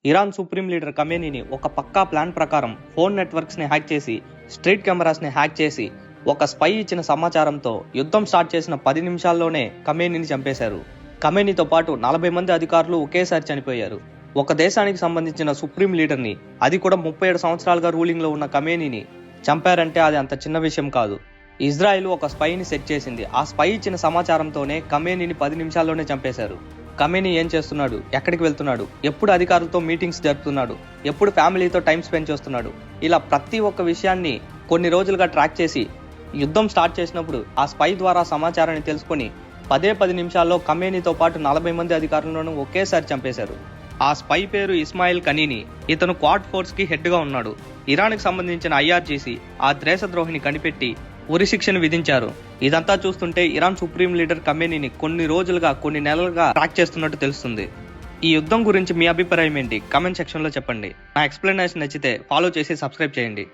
Iran supreme leader ఖమేనీని ఒక పక్కా plan ప్రకారం phone networks ని హ్యాక్ చేసి, స్ట్రీట్ కెమెరాస్ ని హ్యాక్ చేసి, ఒక స్పై ఇచ్చిన సమాచారంతో యుద్ధం స్టార్ట్ చేసిన 10 నిమిషాల్లోనే ఖమేనీని చంపేశారు. ఖమేనీతో పాటు 40 మంది అధికారులు ఒకేసారి చనిపోయారు. ఒక దేశానికి సంబంధించిన సుప్రీం లీడర్ని, అది కూడా 37 సంవత్సరాలుగా రూలింగ్ లో ఉన్న ఖమేనీని చంపారంటే అది అంత చిన్న విషయం కాదు. ఇజ్రాయెల్ ఒక స్పైని సెట్ చేసింది. ఆ స్పై ఇచ్చిన సమాచారంతోనే ఖమేనీని 10 నిమిషాల్లోనే చంపేశారు. ఖమేనీ ఏం చేస్తున్నాడు, ఎక్కడికి వెళ్తున్నాడు, ఎప్పుడు అధికారులతో మీటింగ్స్ జరుపుతున్నాడు, ఎప్పుడు ఫ్యామిలీతో టైం స్పెండ్ చేస్తున్నాడు, ఇలా ప్రతి ఒక్క విషయాన్ని కొన్ని రోజులుగా ట్రాక్ చేసి యుద్ధం స్టార్ట్ చేసినప్పుడు ఆ స్పై ద్వారా సమాచారాన్ని తెలుసుకొని 10 నిమిషాల్లో ఖమేనీతో పాటు 40 మంది అధికారులను ఒకేసారి చంపేశారు. ఆ స్పై పేరు ఇస్మాయిల్ కనీని. ఇతను క్వాడ్ ఫోర్స్ కి హెడ్ గా ఉన్నాడు. ఇరాన్ కి సంబంధించిన IRGC ఆ దేశద్రోహిని కనిపెట్టి ఉరి శిక్షను విధించారు. ఇదంతా చూస్తుంటే ఇరాన్ సుప్రీం లీడర్ ఖమేనీని కొన్ని రోజులుగా, కొన్ని నెలలుగా ట్రాక్ చేస్తున్నట్టు తెలుస్తుంది. ఈ యుద్ధం గురించి మీ అభిప్రాయం ఏంటి? కామెంట్ సెక్షన్ లో చెప్పండి. నా ఎక్స్ప్లెనేషన్ నచ్చితే ఫాలో చేసి సబ్స్క్రైబ్ చేయండి.